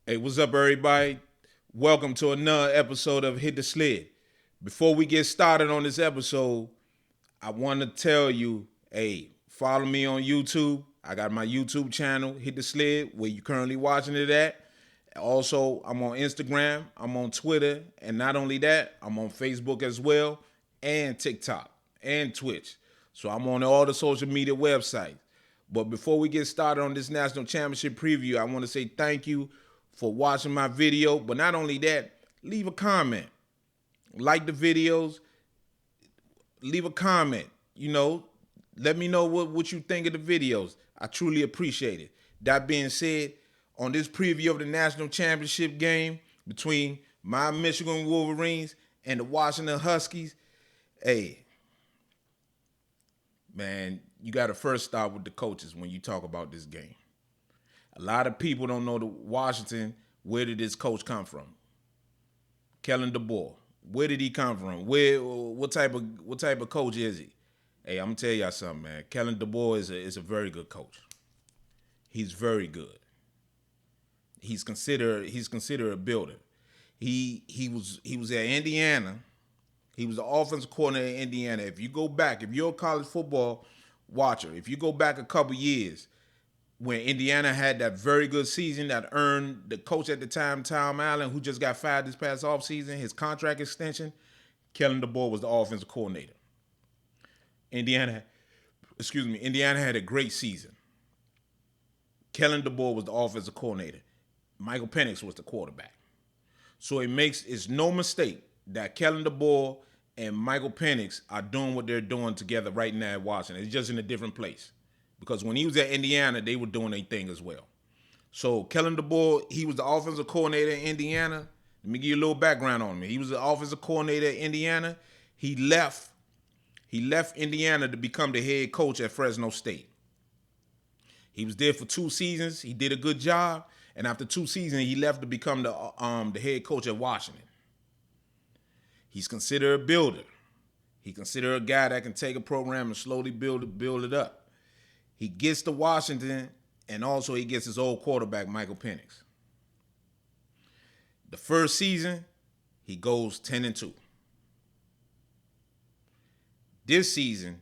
Hey, what's up, everybody? Welcome to another episode of Hit the Sled. Before we get started on this episode, I want to tell you, hey, follow me on YouTube. I got my YouTube channel, Hit the Sled, where you currently watching it at. Also, I'm on Instagram, I'm on Twitter, and not only that, I'm on Facebook as well, and TikTok, and Twitch. So I'm on all the social media websites. But before we get started on this national championship preview, I want to say thank you for watching my video. But not only that, leave a comment, like the videos, leave a comment. Let me know what you think of the videos. I truly appreciate it. That being said, on this preview of the national championship game between my Michigan Wolverines and the Washington Huskies, hey, man, you got to first start with the coaches when you talk about this game. A lot of people don't know the Washington. Where did this coach come from? Kellen DeBoer. Where did he come from? What type of coach is he? Hey, I'm gonna tell y'all something, man. Kellen DeBoer is a very good coach. He's very good. He's considered a builder. He was at Indiana. He was the offensive coordinator in Indiana. If you go back, if you're a college football watcher, if you go back a couple years, when Indiana had that very good season that earned the coach at the time, Tom Allen, who just got fired this past offseason, his contract extension, Kellen DeBoer was the offensive coordinator. Indiana had a great season. Kellen DeBoer was the offensive coordinator. Michael Penix was the quarterback. So it's no mistake that Kellen DeBoer and Michael Penix are doing what they're doing together right now at Washington. It's just in a different place. Because when he was at Indiana, they were doing their thing as well. So Kellen DeBoer, he was the offensive coordinator in Indiana. Let me give you a little background on him. He was the offensive coordinator in Indiana. He left Indiana to become the head coach at Fresno State. He was there for 2 seasons. He did a good job. And after 2 seasons, he left to become the head coach at Washington. He's considered a builder. He's considered a guy that can take a program and slowly build it up. He gets to Washington, and also he gets his old quarterback, Michael Penix. The first season, he goes 10-2. This season,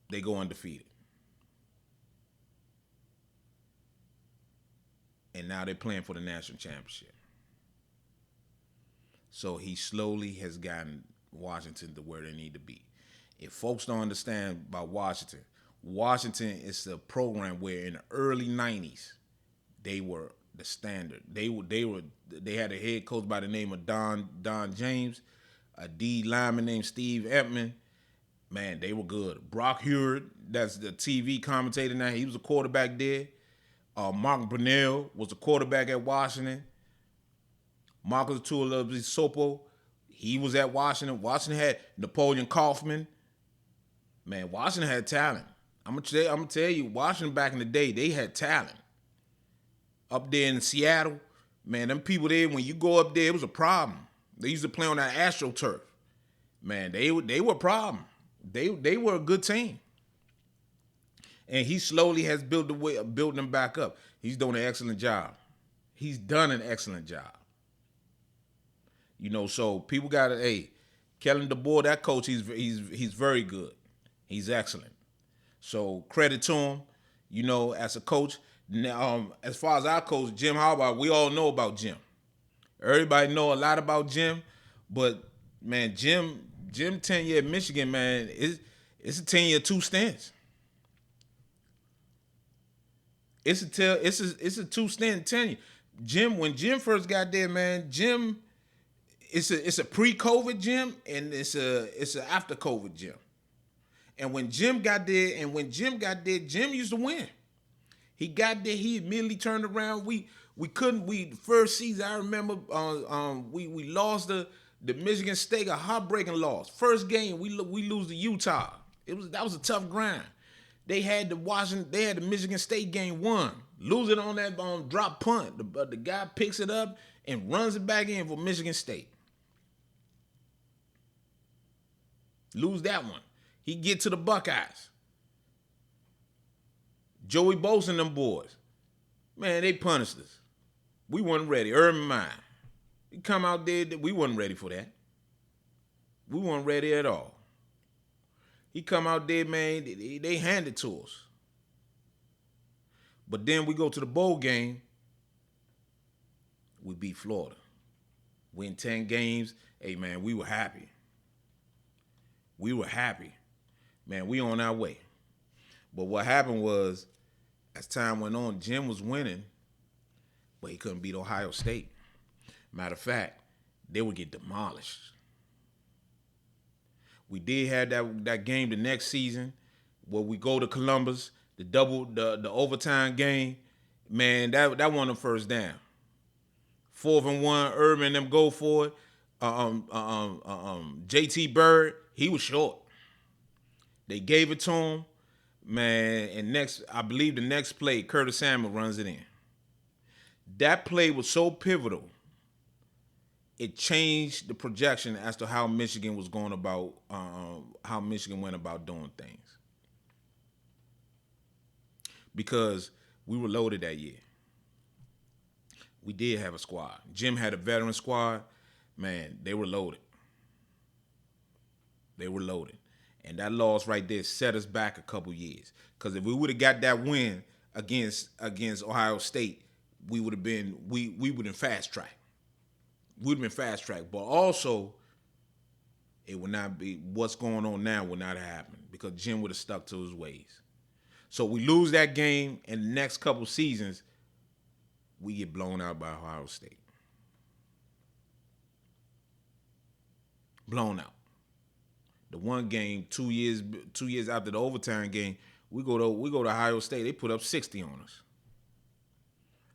they go undefeated. And now they're playing for the national championship. So he slowly has gotten Washington to where they need to be. If folks don't understand about Washington is a program where in the early 90s, they were the standard. They had a head coach by the name of Don James, a D lineman named Steve Emtman. Man, they were good. Brock Hurd, that's the TV commentator now. He was a quarterback there. Mark Brunell was a quarterback at Washington. Marcus Tuilasopo, he was at Washington. Washington had Napoleon Kaufman. Man, Washington had talent. I'm gonna tell you, Washington back in the day, they had talent. Up there in Seattle, man, them people there, when you go up there, it was a problem. They used to play on that AstroTurf. Man, they were a problem. They were a good team. And he slowly has built them back up. He's doing an excellent job. He's done an excellent job. So people got to, hey, Kellen DeBoer, that coach, he's very good. He's excellent. So credit to him, as a coach. Now, as far as our coach, Jim Harbaugh, we all know about Jim. Everybody know a lot about Jim, but man, Jim 10-year at Michigan, man, it's a 10-year 2 stints. It's a 2 stint tenure. When Jim first got there, man, it's a pre-COVID Jim and it's a after COVID Jim. And when Jim got there, Jim used to win. He got there, he immediately turned around. We first season, I remember we lost the Michigan State, a heartbreaking loss. First game, we lose to Utah. That was a tough grind. They had the Michigan State game won. Lose it on that drop punt. The guy picks it up and runs it back in for Michigan State. Lose that one. He get to the Buckeyes. Joey Bosa and them boys. Man, they punished us. We wasn't ready. Urban Meyer. He come out there, we wasn't ready for that. We weren't ready at all. He come out there, man, they handed to us. But then we go to the bowl game, we beat Florida. Win 10 games. Hey, man, we were happy. We were happy. Man, we on our way. But what happened was, as time went on, Jim was winning, but he couldn't beat Ohio State. Matter of fact, they would get demolished. We did have that game the next season where we go to Columbus, the overtime game. Man, that won the first down. 4th and 1, Urban and them go for it. JT Bird, he was short. They gave it to him, man, and I believe the next play, Curtis Samuel runs it in. That play was so pivotal, it changed the projection as to how Michigan was going about, how Michigan went about doing things. Because we were loaded that year. We did have a squad. Jim had a veteran squad. Man, they were loaded. They were loaded. And that loss right there set us back a couple years. Because if we would have got that win against Ohio State, we would have been fast track. We'd have been fast track. But also, it would not be, what's going on now would not have happened because Jim would have stuck to his ways. So we lose that game, and the next couple seasons, we get blown out by Ohio State. Blown out. The one game, 2 years after the overtime game, we go to Ohio State. They put up 60 on us.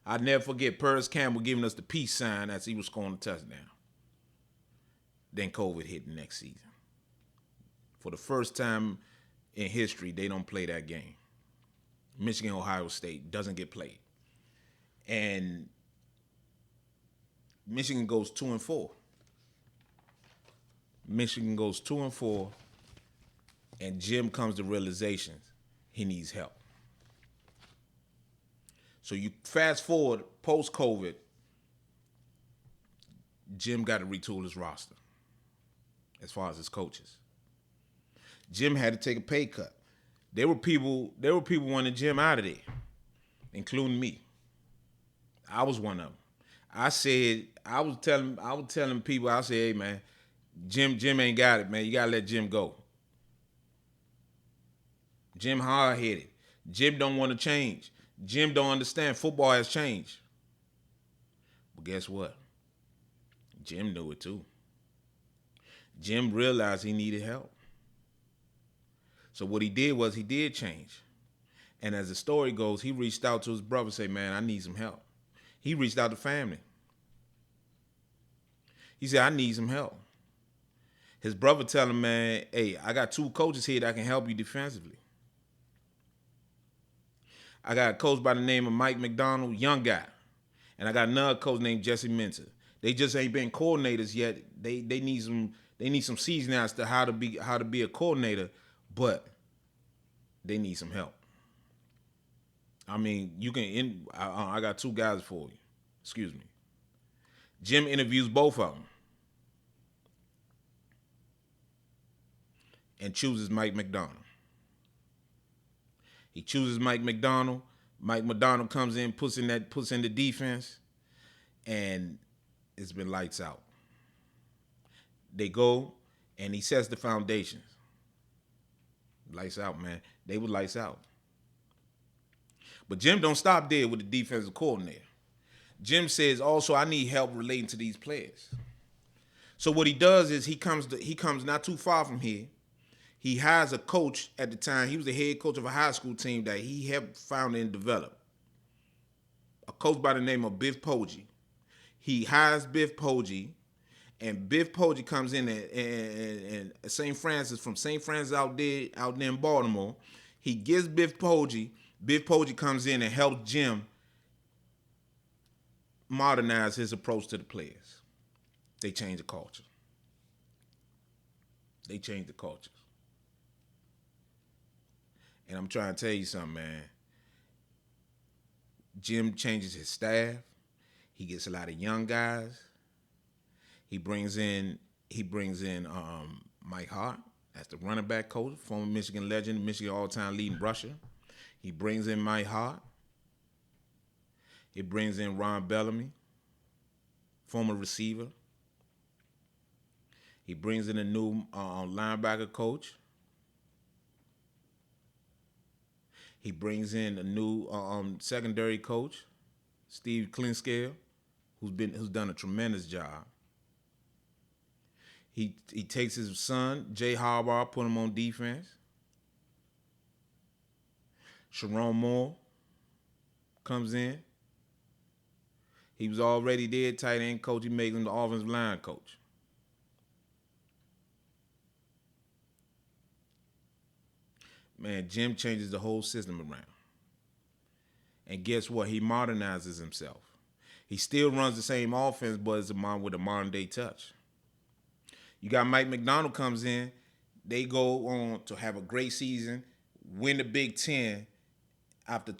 I'll never forget Purvis Campbell giving us the peace sign as he was scoring a touchdown. Then COVID hit the next season. For the first time in history, they don't play that game. Michigan, Ohio State doesn't get played. And Michigan goes 2-4. Michigan goes 2-4, and Jim comes to realization he needs help. So you fast forward post-COVID, Jim got to retool his roster as far as his coaches. Jim had to take a pay cut. There were people wanting Jim out of there, including me. I was one of them. I was telling people, I said, hey man, Jim ain't got it, man. You gotta let Jim go. Jim hard-headed. Jim don't want to change. Jim don't understand football has changed. But guess what? Jim knew it too. Jim realized he needed help. So what he did was he did change. And as the story goes, he reached out to his brother and said, man, I need some help. He reached out to family. He said, I need some help. His brother tell him, man, hey, I got 2 coaches here that can help you defensively. I got a coach by the name of Mike McDonald, young guy. And I got another coach named Jesse Minter. They just ain't been coordinators yet. They need some seasoning as to how to be a coordinator, but they need some help. I mean, I got 2 guys for you. Excuse me. Jim interviews both of them and chooses Mike McDonald. He chooses Mike McDonald. Mike McDonald comes in, puts in the defense, and it's been lights out. They go, and he sets the foundations. Lights out, man. They were lights out. But Jim don't stop there with the defensive coordinator. Jim says, also, I need help relating to these players. So what he does is he comes not too far from here. He hires a coach at the time. He was the head coach of a high school team that he helped found and develop. A coach by the name of Biff Poggi. He hires Biff Poggi, and Biff Poggi comes in and St. Francis, from St. Francis out there in Baltimore. He gives Biff Poggi. Biff Poggi comes in and helps Jim modernize his approach to the players. They change the culture. They change the culture. And I'm trying to tell you something, man. Jim changes his staff. He gets a lot of young guys. He brings in Mike Hart as the running back coach, former Michigan legend, Michigan all-time leading rusher. He brings in Mike Hart. He brings in Ron Bellamy, former receiver. He brings in a new linebacker coach. He brings in a new secondary coach, Steve Clinkscale, who's done a tremendous job. He takes his son, Jay Harbaugh, put him on defense. Sharon Moore comes in. He was already there, tight end coach. He made him the offensive line coach. Man, Jim changes the whole system around. And guess what? He modernizes himself. He still runs the same offense, but it's with a modern-day touch. You got Mike Macdonald comes in. They go on to have a great season, win the Big Ten after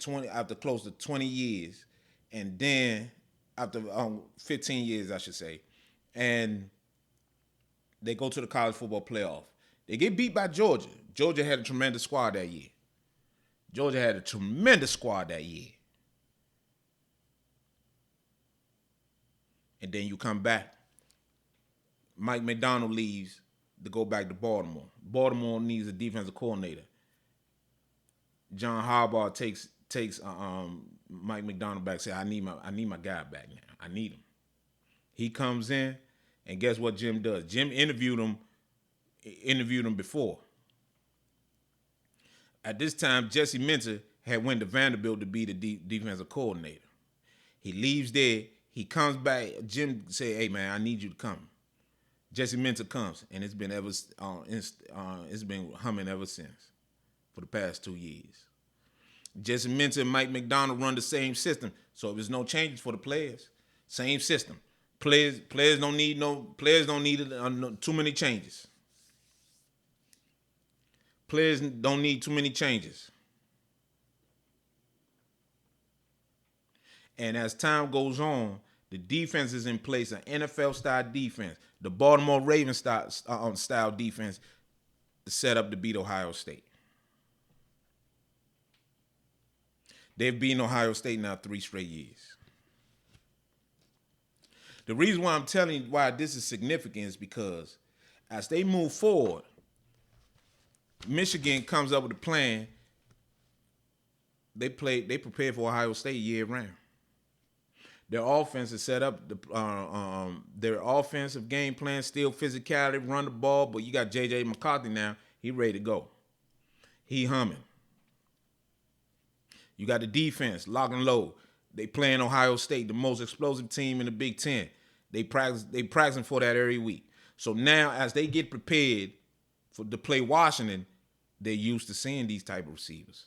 close to 20 years, and then after 15 years, I should say, and they go to the college football playoff. They get beat by Georgia. Georgia had a tremendous squad that year. And then you come back. Mike Macdonald leaves to go back to Baltimore. Baltimore needs a defensive coordinator. John Harbaugh takes Mike Macdonald back. Say, I need my guy back now. I need him. He comes in, and guess what Jim does? Jim interviewed him before. At this time, Jesse Minter had went to Vanderbilt to be the defensive coordinator. He leaves there. He comes back. Jim say, "Hey man, I need you to come." Jesse Minter comes, and it's been humming ever since for the past 2 years. Jesse Minter and Mike Macdonald run the same system, so there's no changes for the players. Same system. Players don't need too many changes. Players don't need too many changes. And as time goes on, the defense is in place, an NFL-style defense. The Baltimore Ravens style defense set up to beat Ohio State. They've beaten Ohio State now 3 straight years. The reason why I'm telling you why this is significant is because as they move forward, Michigan comes up with a plan. They prepare for Ohio State year round. Their offense is set up. Their offensive game plan, still physicality, run the ball, but you got J.J. McCarthy now. He ready to go. He humming. You got the defense, lock and load. They playing Ohio State, the most explosive team in the Big Ten. They practicing for that every week. So now, as they get prepared to play Washington, they're used to seeing these type of receivers.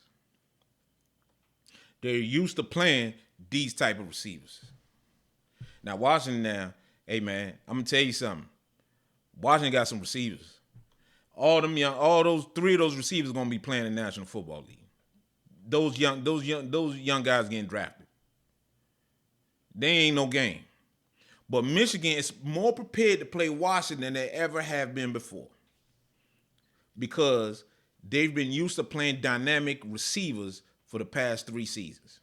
They're used to playing these type of receivers. Now, Washington hey man, I'm gonna tell you something. Washington got some receivers. All those 3 of those receivers are gonna be playing in the National Football League. Those young guys getting drafted. They ain't no game. But Michigan is more prepared to play Washington than they ever have been before. Because they've been used to playing dynamic receivers for the past 3 seasons.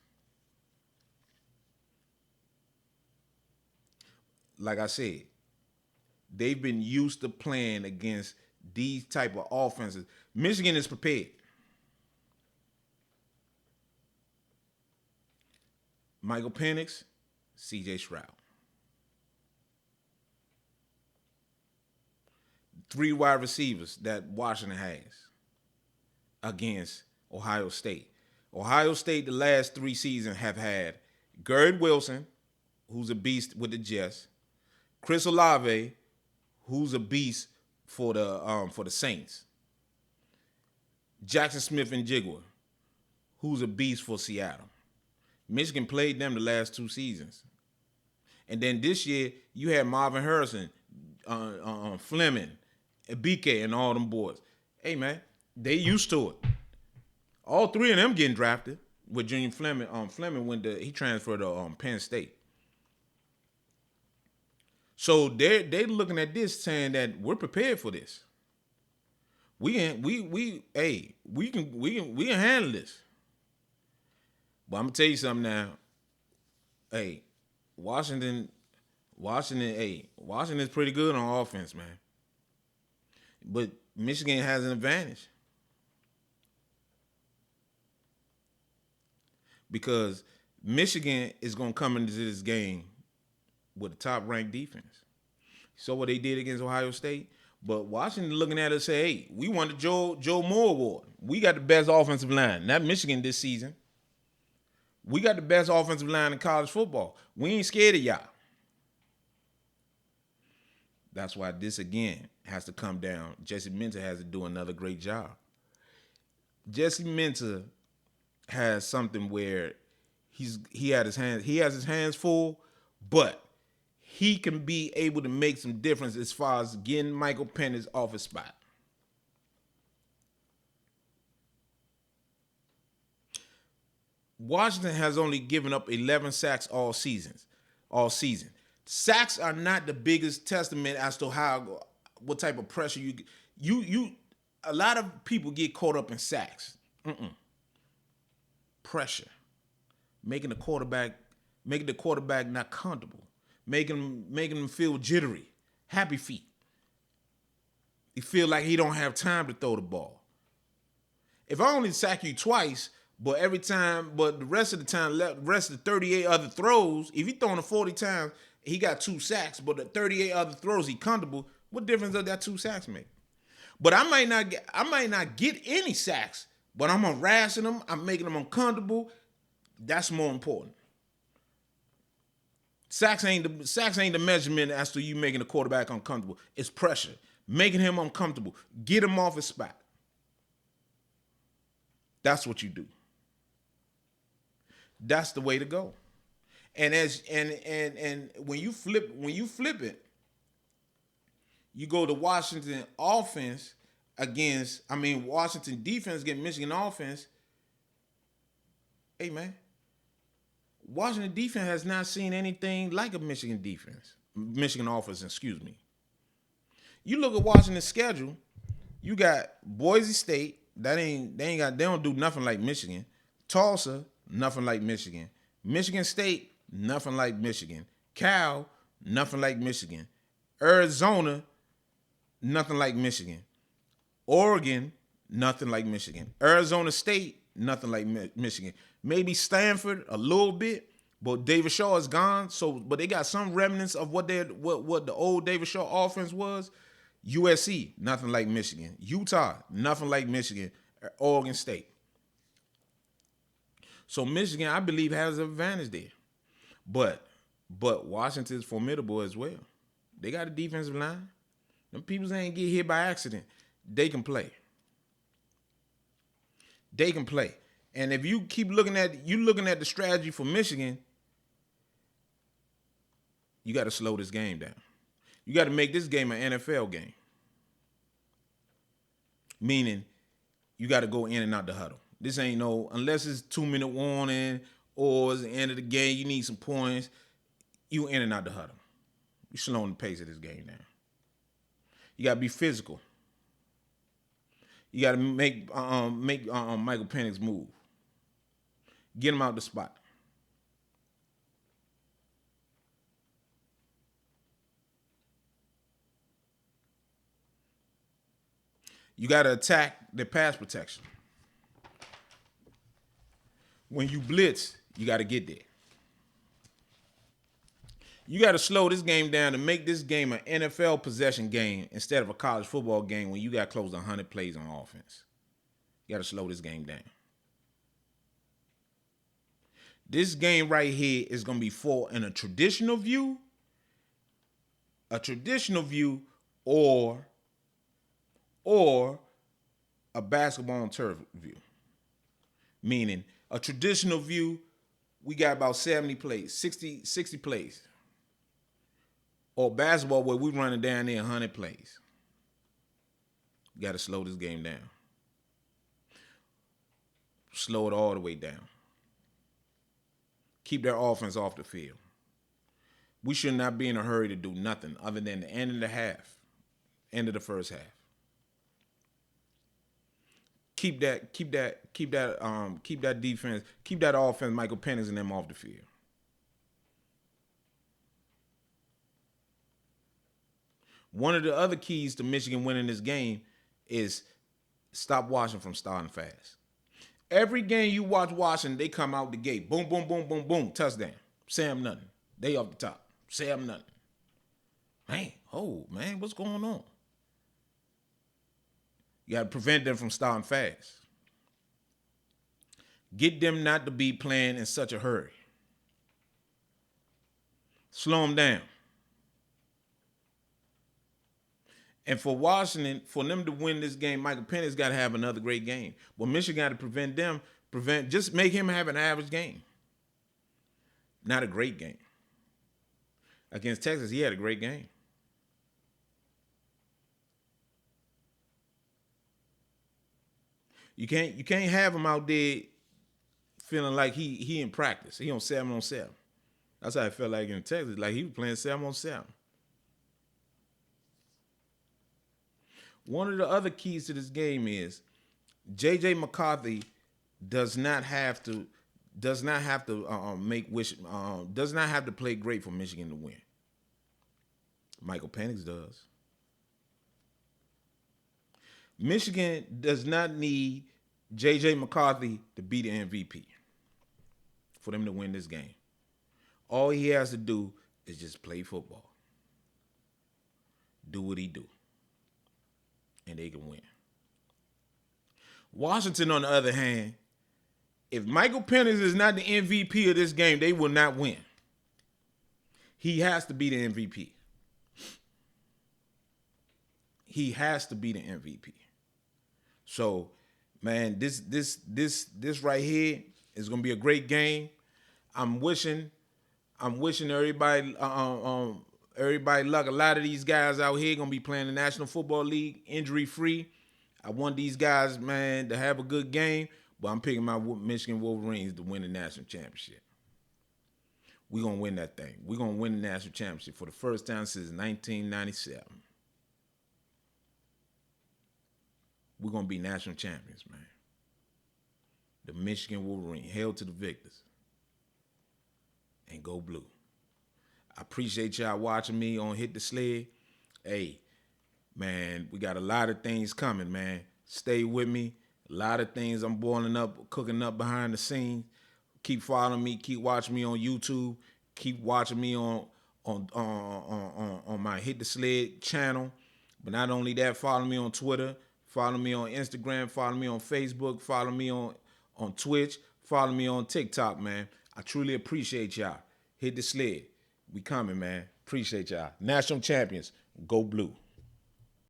Like I said, they've been used to playing against these type of offenses. Michigan is prepared. Michael Penix, C.J. Stroud. 3 wide receivers that Washington has against Ohio State. Ohio State, the last 3 seasons, have had Garrett Wilson, who's a beast with the Jets, Chris Olave, who's a beast for the Saints, Jackson Smith-Njigba, who's a beast for Seattle. Michigan played them the last 2 seasons. And then this year, you had Marvin Harrison, Fleming, BK, and all them boys. Hey, man, they used to it. All 3 of them getting drafted with Junior Fleming. Fleming he transferred to Penn State. So they're looking at this saying that we're prepared for this. We can handle this. But I'm gonna tell you something now. Hey, Washington, Washington's pretty good on offense, man. But Michigan has an advantage because Michigan is gonna come into this game with a top ranked defense. So what they did against Ohio State. But Washington looking at us say, hey, we won the Joe Moore Award. We got the best offensive line. Not Michigan this season. We got the best offensive line in college football. We ain't scared of y'all. That's why this again has to come down. Jesse Minter has to do another great job. Jesse Minter has something where he has his hands full, but he can be able to make some difference as far as getting Michael Penix off his spot. Washington has only given up 11 sacks all season. Sacks are not the biggest testament as to what type of pressure you. A lot of people get caught up in sacks. Pressure, making the quarterback not comfortable, making him feel jittery, happy feet. He feel like he don't have time to throw the ball. If I only sack you twice, but the rest of the 38 other throws, if he throwing it 40 times, he got 2 sacks, but the 38 other throws he comfortable, what difference does that 2 sacks make? But I might not get any sacks, but I'm harassing them, I'm making them uncomfortable. That's more important. Sacks ain't the measurement as to you making the quarterback uncomfortable. It's pressure, making him uncomfortable, get him off his spot. That's what you do. That's the way to go. And when you flip it, you go to Washington Washington defense against Michigan offense. Hey man, Washington defense has not seen anything like a Michigan offense, excuse me. You look at Washington's schedule, you got Boise State, they don't do nothing like Michigan. Tulsa, nothing like Michigan. Michigan State, nothing like Michigan. Cal, nothing like Michigan. Arizona, nothing like Michigan. Oregon, nothing like Michigan. Arizona State, nothing like Michigan. Maybe Stanford a little bit, but David Shaw is gone. But they got some remnants of what the old David Shaw offense was. USC, nothing like Michigan. Utah, nothing like Michigan. Oregon State. So Michigan, I believe, has an advantage there. But Washington's formidable as well. They got a defensive line. Them people ain't get hit by accident. They can play. And if you keep looking at the strategy for Michigan, you got to slow this game down. You got to make this game an NFL game. Meaning, you got to go in and out the huddle. This ain't unless it's 2-minute warning or it's the end of the game, you need some points, you in and out the huddle. You slowing the pace of this game down. You got to be physical. You got to make Michael Penix move. Get him out the spot. You got to attack the pass protection. When you blitz, you got to get there. You got to slow this game down to make this game an NFL possession game instead of a college football game when you got close to 100 plays on offense. You got to slow this game down. This game right here is going to be fought in a traditional view or a basketball on turf view. Meaning a traditional view, we got about 70 plays, 60 plays. Or basketball where we running down there 100 plays. You got to slow this game down. Slow it all the way down. Keep their offense off the field. We should not be in a hurry to do nothing other than the end of the half, end of the first half. Keep that defense, keep that offense, Michael Penix and them off the field. One of the other keys to Michigan winning this game is stop Washington from starting fast. Every game you watch Washington, they come out the gate. Boom, boom, boom, boom, boom. Touchdown. Sam nothing. They off the top. Sam nothing. Man, what's going on? You got to prevent them from starting fast. Get them not to be playing in such a hurry. Slow them down. And for Washington, for them to win this game, Michael Penix got to have another great game. But Michigan got to just make him have an average game. Not a great game. Against Texas, he had a great game. You can't have him out there feeling like he in practice. He on 7-on-7. That's how I felt like in Texas. Like he was playing 7-on-7. One of the other keys to this game is J.J. McCarthy does not have to play great for Michigan to win. Michael Penix does. Michigan does not need J.J. McCarthy to be the MVP for them to win this game. All he has to do is just play football. Do what he do. And they can win. Washington, on the other hand, if Michael Penix is not the MVP of this game, they will not win. He has to be the MVP. He has to be the MVP. So, man, this right here is gonna be a great game. I'm wishing everybody everybody luck. A lot of these guys out here gonna be playing the National Football League injury free. I want these guys, man, to have a good game, but I'm picking my Michigan Wolverines to win the national championship. We're gonna win that thing. We're gonna win the national championship for the first time since 1997. We're gonna be national champions, man. The Michigan Wolverines, hail to the victors. And go blue. I appreciate y'all watching me on Hit the Sled. Hey, man, we got a lot of things coming, man. Stay with me. A lot of things I'm boiling up, cooking up behind the scenes. Keep following me. Keep watching me on YouTube. Keep watching me on my Hit the Sled channel. But not only that, follow me on Twitter. Follow me on Instagram. Follow me on Facebook. Follow me on Twitch. Follow me on TikTok, man. I truly appreciate y'all. Hit the Sled. We coming, man. Appreciate y'all. National champions. Go blue.